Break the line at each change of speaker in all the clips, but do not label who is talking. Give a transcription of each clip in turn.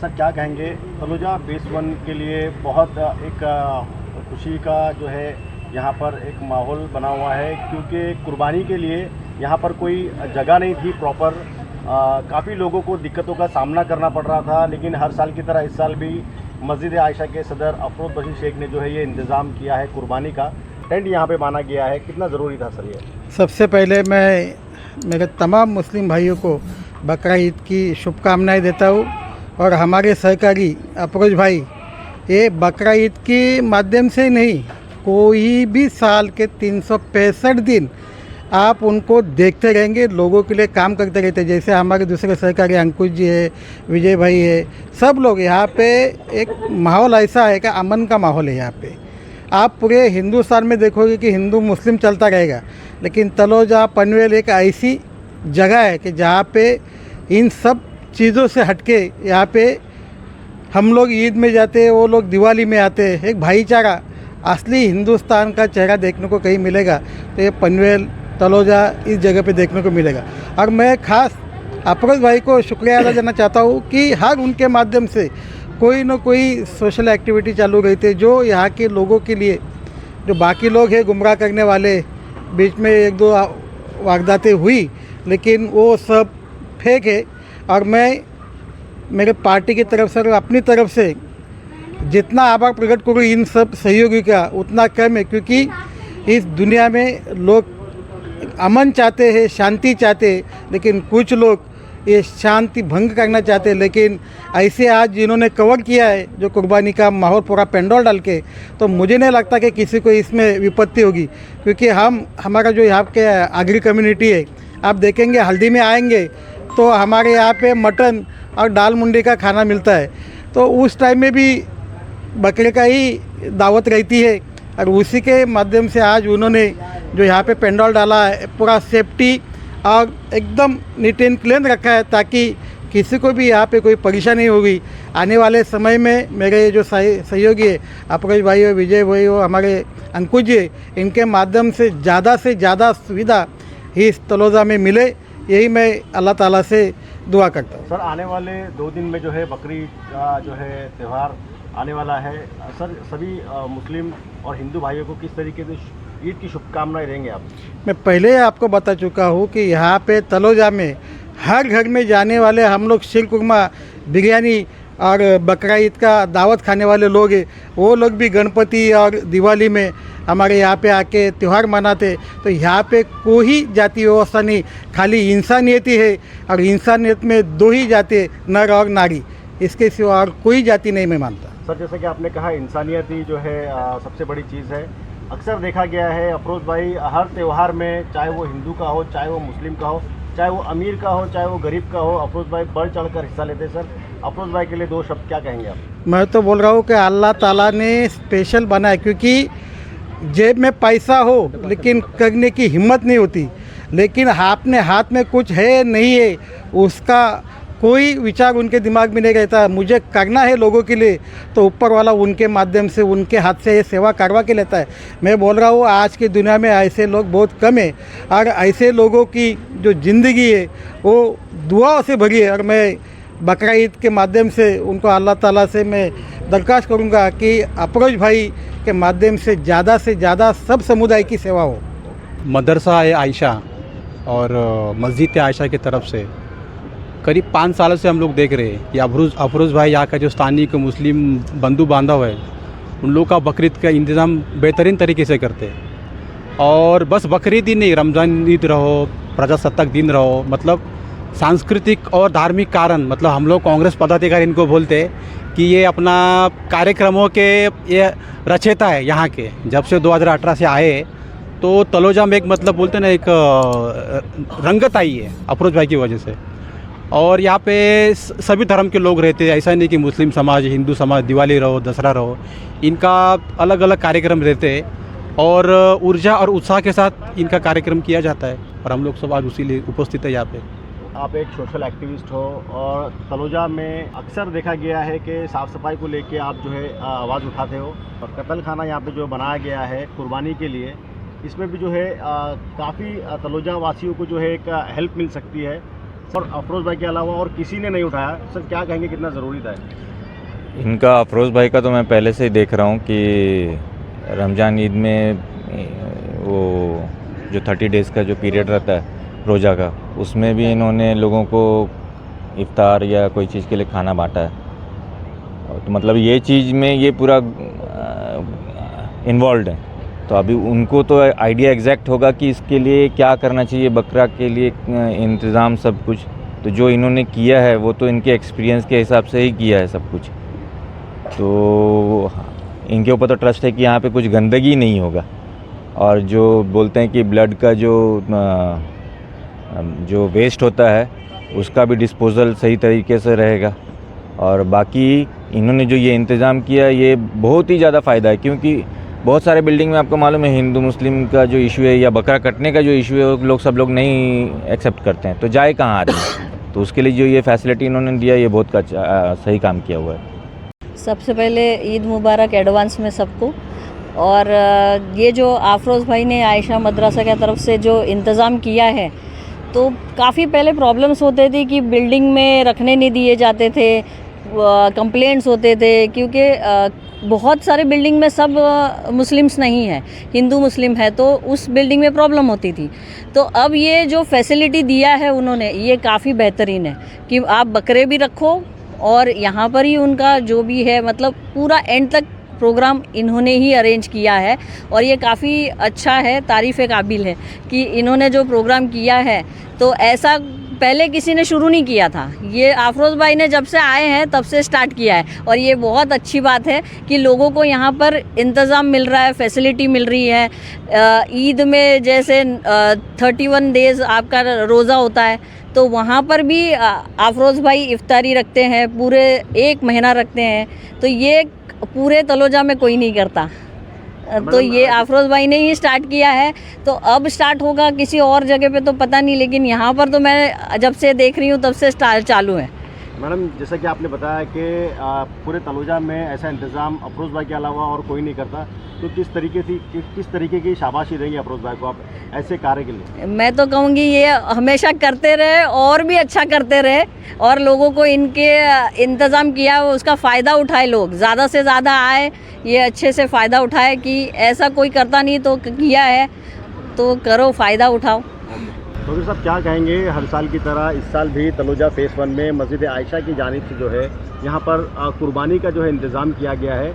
Sir क्या कहेंगे, Taloja base 1 के लिए बहुत एक खुशी का जो है यहाँ पर एक माहौल बना हुआ है, क्योंकि कुर्बानी के लिए यहाँ पर कोई जगह नहीं थी प्रॉपर। काफ़ी लोगों को दिक्कतों का सामना करना पड़ रहा था, लेकिन हर साल की तरह इस साल भी मस्जिद आयशा के सदर अफरोज़ बशीर शेख ने जो है ये इंतज़ाम किया है, कुर्बानी का टेंट यहाँ पे बांधा गया है। कितना ज़रूरी था सर ये?
सबसे पहले मैं मेरे तमाम मुस्लिम भाइयों को बकरा ईद की शुभकामनाएं देता हूँ। और हमारे सहकारी अफरोज भाई ये बकरा ईद के माध्यम से नहीं, कोई भी साल के 365 दिन आप उनको देखते रहेंगे, लोगों के लिए काम करते रहते हैं। जैसे हमारे दूसरे सहकारी अंकुश जी है, विजय भाई है, सब लोग यहाँ पे एक माहौल ऐसा है कि अमन का माहौल है यहाँ पे। आप पूरे हिंदुस्तान में देखोगे कि हिंदू मुस्लिम चलता रहेगा, लेकिन तलोजा पनवेल एक ऐसी जगह है कि जहाँ पे इन सब चीज़ों से हटके यहाँ पे हम लोग ईद में जाते हैं, वो लोग दिवाली में आते हैं। एक भाईचारा, असली हिंदुस्तान का चेहरा देखने को कहीं मिलेगा तो ये पनवेल तलोजा इस जगह पे देखने को मिलेगा। और मैं ख़ास अफरोज भाई को शुक्रिया अदा करना चाहता हूँ कि हर उनके माध्यम से कोई न कोई सोशल एक्टिविटी चालू रहती है, जो यहाँ के लोगों के लिए, जो बाकी लोग हैं गुमराह करने वाले, बीच में एक दो वारदातें हुई, लेकिन वो सब फेक है। और मैं मेरे पार्टी की तरफ से और अपनी तरफ से जितना आभार प्रकट करूँ इन सब सहयोगी का उतना कम है, क्योंकि इस दुनिया में लोग अमन चाहते हैं, शांति चाहते हैं, लेकिन कुछ लोग ये शांति भंग करना चाहते हैं। लेकिन ऐसे आज जिन्होंने कवर किया है जो कुर्बानी का माहौल पूरा पेंडोल डाल के, तो मुझे नहीं लगता कि किसी को इसमें विपत्ति होगी, क्योंकि हमारा जो यहाँ के आगरी कम्युनिटी है, आप देखेंगे हल्दी में आएंगे तो हमारे यहाँ पे मटन और दाल मुंडी का खाना मिलता है, तो उस टाइम में भी बकरे का ही दावत रहती है। और उसी के माध्यम से आज उन्होंने जो यहाँ पे पेंडोल डाला है, पूरा सेफ्टी और एकदम नीट एंड क्लीन रखा है, ताकि किसी को भी यहाँ पे कोई परेशानी नहीं होगी। आने वाले समय में मेरे जो सहयोगी है अफरोज भाई हो, विजय भाई हो, हमारे अंकुश जी, इनके माध्यम से ज़्यादा सुविधा इस तलोजा में मिले, यही मैं अल्लाह ताला से दुआ करता हूँ।
सर आने वाले 2 दिन में जो है बकरी का जो है त्यौहार आने वाला है सर, सभी मुस्लिम और हिंदू भाइयों को किस तरीके से ईद की शुभकामनाएं देंगे आप?
मैं पहले आपको बता चुका हूँ कि यहाँ पे तलोजा में हर घर में जाने वाले हम लोग शीर कुरमा, बिरयानी और बकरा ईद का दावत खाने वाले लोग हैं, वो लोग भी गणपति और दिवाली में हमारे यहाँ पे आके त्यौहार मनाते। तो यहाँ पे कोई जाति व्यवस्था नहीं, खाली इंसानियत ही है। और इंसानियत में 2 ही जाति है, नर और नारी, इसके सिवा और कोई जाति नहीं मैं मानता।
सर जैसे कि आपने कहा इंसानियत ही जो है सबसे बड़ी चीज़ है। अक्सर देखा गया है अफरोज भाई हर त्यौहार में, चाहे वो हिंदू का हो, चाहे वो मुस्लिम का हो, चाहे वो अमीर का हो, चाहे वो गरीब का हो, अफरोज भाई बढ़ चढ़कर हिस्सा लेते हैं। सर अफरोज भाई के लिए 2 शब्द क्या कहेंगे आप?
मैं तो बोल रहा हूँ कि अल्लाह ताला ने स्पेशल बनाया, क्योंकि जेब में पैसा हो लेकिन करने की हिम्मत नहीं होती, लेकिन अपने हाथ में कुछ है नहीं है, उसका कोई विचार उनके दिमाग में नहीं रहता। मुझे करना है लोगों के लिए, तो ऊपर वाला उनके माध्यम से, उनके हाथ से ये सेवा करवा के लेता है। मैं बोल रहा हूँ आज की दुनिया में ऐसे लोग बहुत कम है, और ऐसे लोगों की जो ज़िंदगी है वो दुआओं से भरी है। और मैं बकरा ईद के माध्यम से उनको अल्लाह ताला से मैं दरख्वास्त करूँगा कि अफरोज भाई के माध्यम से ज़्यादा सब समुदाय की सेवा हो।
मदरसा आयशा और मस्जिद आयशा की तरफ से करीब 5 सालों से हम लोग देख रहे हैं कि अफरोज भाई यहाँ का जो स्थानीय के मुस्लिम बंधु बांधव है, उन लोग का बकरीद का इंतज़ाम बेहतरीन तरीके से करते हैं। और बस बकरीद ही नहीं, रमज़ान ईद रहो, प्रजासत्ताक दिन रहो, मतलब सांस्कृतिक और धार्मिक कारण, मतलब हम लोग कांग्रेस पदाधिकारी इनको बोलते हैं कि ये अपना कार्यक्रमों के ये रचेता है यहाँ के। जब से 2018 से आए तो तलोजा में एक मतलब बोलते ना एक रंगत आई है अफरोज भाई की वजह से। और यहाँ पे सभी धर्म के लोग रहते हैं, ऐसा नहीं कि मुस्लिम समाज, हिंदू समाज, दिवाली रहो, दशहरा रहो, इनका अलग अलग कार्यक्रम रहते हैं और ऊर्जा और उत्साह के साथ इनका कार्यक्रम किया जाता है। और हम लोग सब आज उसी लिए उपस्थित है यहाँ पे।
आप एक सोशल एक्टिविस्ट हो और तलोजा में अक्सर देखा गया है कि साफ़ सफाई को लेके आप जो है आवाज़ उठाते हो, और कत्ल खाना यहाँ पे जो बनाया गया है कुर्बानी के लिए, इसमें भी जो है काफ़ी तलोजा वासियों को जो है एक हेल्प मिल सकती है। और अफरोज़ भाई के अलावा और किसी ने नहीं उठाया, सर क्या कहेंगे कितना ज़रूरी था?
इनका अफरोज़ भाई का तो मैं पहले से ही देख रहा हूँ कि रमज़ान ईद में वो जो 30 डेज़ का जो पीरियड रहता है रोज़ा का, उसमें भी इन्होंने लोगों को इफ्तार या कोई चीज़ के लिए खाना बांटा है। तो मतलब ये चीज़ में ये पूरा इन्वॉल्व है। तो अभी उनको तो आइडिया एग्जैक्ट होगा कि इसके लिए क्या करना चाहिए, बकरा के लिए इंतज़ाम सब कुछ। तो जो इन्होंने किया है वो तो इनके एक्सपीरियंस के हिसाब से ही किया है सब कुछ। तो इनके ऊपर तो ट्रस्ट है कि यहाँ पे कुछ गंदगी नहीं होगा। और जो बोलते हैं कि ब्लड का जो वेस्ट होता है उसका भी डिस्पोज़ल सही तरीके से रहेगा। और बाकी इन्होंने जो ये इंतज़ाम किया ये बहुत ही ज़्यादा फ़ायदा है, क्योंकि बहुत सारे बिल्डिंग में आपको मालूम है हिंदू मुस्लिम का जो इशू है या बकरा कटने का जो इशू है वो सब लोग नहीं एक्सेप्ट करते हैं। तो जाए कहाँ आदमी? तो उसके लिए जो ये फैसिलिटी इन्होंने दिया ये बहुत सही काम किया हुआ है।
सबसे पहले ईद मुबारक एडवांस में सबको। और ये जो अफरोज़ भाई ने आयशा मदरसा की तरफ से जो इंतज़ाम किया है, तो काफ़ी पहले प्रॉब्लम्स होते थे कि बिल्डिंग में रखने नहीं दिए जाते थे, कंप्लेंट्स होते थे, क्योंकि बहुत सारे बिल्डिंग में सब मुस्लिम्स नहीं है, हिंदू मुस्लिम है, तो उस बिल्डिंग में प्रॉब्लम होती थी। तो अब ये जो फैसिलिटी दिया है उन्होंने, ये काफ़ी बेहतरीन है कि आप बकरे भी रखो और यहाँ पर ही उनका जो भी है मतलब पूरा एंड तक प्रोग्राम इन्होंने ही अरेंज किया है। और ये काफ़ी अच्छा है, तारीफ़ काबिल है कि इन्होंने जो प्रोग्राम किया है, तो ऐसा पहले किसी ने शुरू नहीं किया था। ये अफरोज़ भाई ने जब से आए हैं तब से स्टार्ट किया है। और ये बहुत अच्छी बात है कि लोगों को यहाँ पर इंतज़ाम मिल रहा है, फैसिलिटी मिल रही है। ईद में जैसे 31 डेज़ आपका रोज़ा होता है, तो वहाँ पर भी अफरोज़ भाई इफ्तारी रखते हैं, पूरे 1 महीना रखते हैं। तो ये पूरे तलोजा में कोई नहीं करता। तो ये अफरोज़ भाई ने ही स्टार्ट किया है। तो अब स्टार्ट होगा किसी और जगह पे तो पता नहीं, लेकिन यहाँ पर तो मैं जब से देख रही हूँ तब से चालू है।
मैडम, जैसा कि आपने बताया कि पूरे तलोजा में ऐसा इंतज़ाम अफरोज़ भाई के अलावा और कोई नहीं करता, तो किस तरीके की शाबाशी देंगे अफरोज़ भाई को आप ऐसे कार्य के लिए? मैं
तो कहूँगी ये हमेशा करते रहे और भी अच्छा करते रहे, और लोगों को इनके इंतज़ाम किया उसका फ़ायदा उठाए, लोग ज़्यादा से ज़्यादा आए, ये अच्छे से फ़ायदा उठाए कि ऐसा कोई करता नहीं तो किया है तो करो, फ़ायदा उठाओ।
तो फिर साहब क्या कहेंगे, हर साल की तरह इस साल भी तलोजा फ़ेज़ 1 में मस्जिद आयशा की जानिब से जो है यहाँ पर कुर्बानी का जो है इंतज़ाम किया गया है।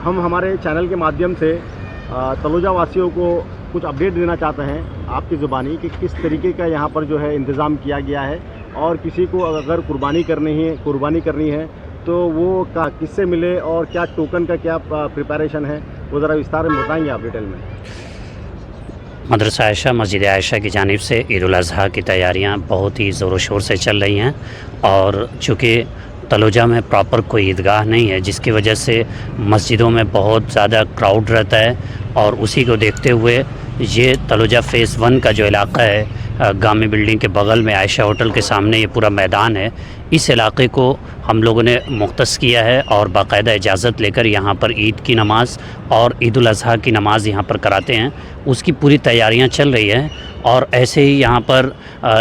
हम हमारे चैनल के माध्यम से तलोजा वासियों को कुछ अपडेट देना चाहते हैं आपकी ज़ुबानी कि किस तरीके का यहाँ पर जो है इंतज़ाम किया गया है, और किसी को अगर कुर्बानी करनी है तो वो किससे मिले और क्या टोकन का क्या प्रिपरेशन है, वो ज़रा विस्तार में बताएंगे आप डिटेल में?
मदरसा आयशा मस्जिद आयशा की जानिब से ईद उल अज़हा की तैयारियां बहुत ही ज़ोरों शोर से चल रही हैं। और चूँकि तलोजा में प्रॉपर कोई ईदगाह नहीं है, जिसकी वजह से मस्जिदों में बहुत ज़्यादा क्राउड रहता है, और उसी को देखते हुए ये तलोजा फ़ेज़ 1 का जो इलाका है, गामी बिल्डिंग के बगल में आयशा होटल के सामने ये पूरा मैदान है, इस इलाके को हम लोगों ने मुख्तस किया है और बाकायदा इजाज़त लेकर यहाँ पर ईद की नमाज़ और ईद उल अज़हा की नमाज़ यहाँ पर कराते हैं। उसकी पूरी तैयारियाँ चल रही हैं। और ऐसे ही यहाँ पर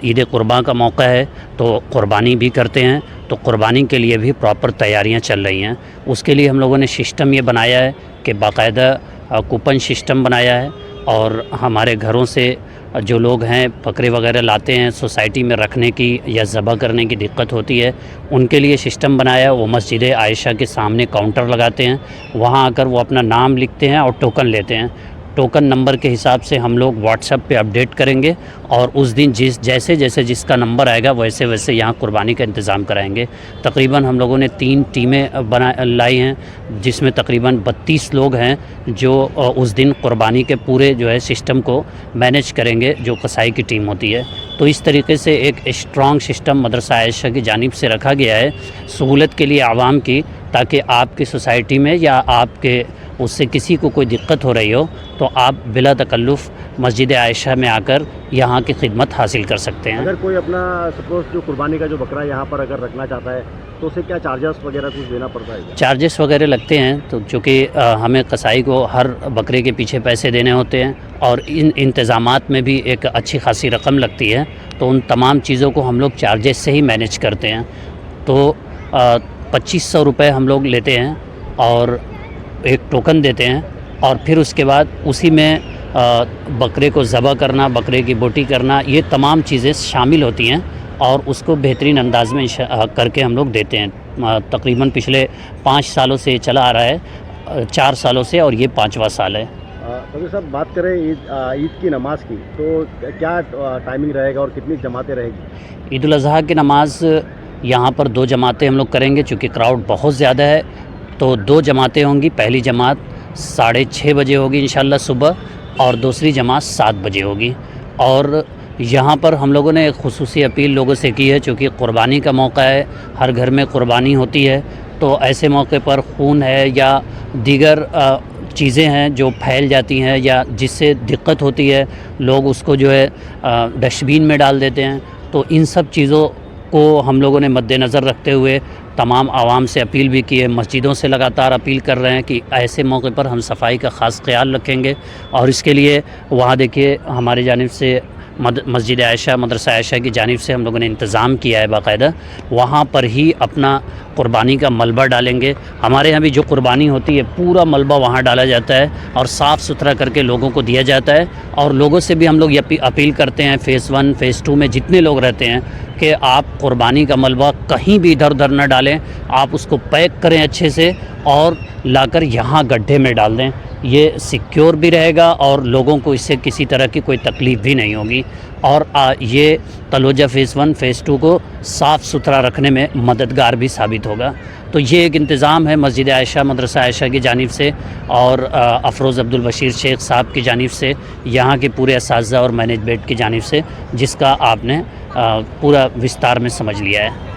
ईद कुर्बान का मौका है तो क़ुरबानी भी करते हैं, तो क़ुरबानी के लिए भी प्रॉपर तैयारियाँ चल रही हैं। उसके लिए हम लोगों ने सिस्टम ये बनाया है कि बाकायदा कूपन सिस्टम बनाया है, और हमारे घरों से जो लोग हैं बकरे वगैरह लाते हैं सोसाइटी में रखने की या ज़बह करने की दिक्कत होती है, उनके लिए सिस्टम बनाया। वो मस्जिद आयशा के सामने काउंटर लगाते हैं, वहाँ आकर वो अपना नाम लिखते हैं और टोकन लेते हैं। टोकन नंबर के हिसाब से हम लोग व्हाट्सएप पे अपडेट करेंगे, और उस दिन जैसे जिसका नंबर आएगा वैसे वैसे यहाँ कुर्बानी का इंतज़ाम कराएंगे। तकरीबन हम लोगों ने 3 टीमें लाई हैं, जिसमें तकरीबन 32 लोग हैं जो उस दिन कुर्बानी के पूरे जो है सिस्टम को मैनेज करेंगे, जो कसाई की टीम होती है। तो इस तरीके से एक स्ट्रॉन्ग सिस्टम मदरसा आयशा की जानिब से रखा गया है सहूलत के लिए आवाम की, ताकि आपकी सोसाइटी में या आपके उससे किसी को कोई दिक्कत हो रही हो तो आप बिला तकल्लुफ़ मस्जिद आयशा में आकर यहाँ की खिदमत हासिल कर सकते हैं।
अगर कोई अपना सपोज़ जो कुर्बानी का जो बकरा यहाँ पर अगर रखना चाहता है तो उसे क्या चार्जेस वगैरह कुछ देना पड़ता है क्या?
चार्जेस वगैरह लगते हैं, तो चूँकि हमें कसाई को हर बकरे के पीछे पैसे देने होते हैं और इन इंतज़ामात में भी एक अच्छी खासी रकम लगती है, तो उन तमाम चीज़ों को हम लोग चार्जेस से ही मैनेज करते हैं। तो 2500 रुपये हम लोग लेते हैं और एक टोकन देते हैं, और फिर उसके बाद उसी में बकरे को ज़बह करना, बकरे की बोटी करना, ये तमाम चीज़ें शामिल होती हैं और उसको बेहतरीन अंदाज में करके हम लोग देते हैं। तकरीबन पिछले 5 सालों से चला आ रहा है, 4 सालों से, और ये 5वां साल है।
तो साहब बात करें ईद की नमाज की, तो क्या टाइमिंग रहेगा और कितनी जमातें रहेगी?
ईद उल अज़हा की नमाज़ यहाँ पर 2 जमातें हम लोग करेंगे, चूँकि क्राउड बहुत ज़्यादा है, तो 2 जमातें होंगी। पहली जमात 6:30 बजे होगी इंशाल्लाह सुबह, और दूसरी जमात 7 बजे होगी। और यहाँ पर हम लोगों ने एक खुसूसी अपील लोगों से की है, चूँकि क़ुरबानी का मौका है, हर घर में क़ुरबानी होती है, तो ऐसे मौके पर खून है या दीगर चीज़ें हैं जो फैल जाती हैं या जिससे दिक्कत होती है, लोग उसको जो है डस्टबिन में डाल देते हैं। तो इन सब चीज़ों को हम लोगों ने मद्देनज़र रखते हुए तमाम आवाम से अपील भी की है, मस्जिदों से लगातार अपील कर रहे हैं कि ऐसे मौके पर हम सफाई का ख़ास ख्याल रखेंगे। और इसके लिए वहाँ देखिए हमारी जानिब से मस्जिद आयशा, मदरसा आयशा की जानिब से हम लोगों ने इंतज़ाम किया है बाकायदा, वहाँ पर ही अपना क़ुरबानी का मलबा डालेंगे। हमारे यहाँ भी जो क़ुरबानी होती है पूरा मलबा वहाँ डाला जाता है और साफ़ सुथरा करके लोगों को दिया जाता है। और लोगों से भी हम लोग ये अपील करते हैं, फ़ेज़ 1 फ़ेज़ 2 में जितने लोग रहते हैं, कि आप क़ुरबानी का मलबा कहीं भी इधर उधर न डालें, आप उसको पैक करें अच्छे से और लाकर यहाँ गड्ढे में डाल दें। ये सिक्योर भी रहेगा और लोगों को इससे किसी तरह की कोई तकलीफ़ भी नहीं होगी, और ये तलोजा फ़ेज़ 1 फ़ेज़ 2 को साफ़ सुथरा रखने में मददगार भी साबित होगा। तो ये एक इंतज़ाम है मस्जिद आयशा, मदरसा आयशा की जानिब से और अफरोज़ अब्दुल बशीर शेख साहब की जानिब से, यहाँ के पूरे असातिज़ा और मैनेजमेंट की जानिब से, जिसका आपने पूरा विस्तार में समझ लिया है।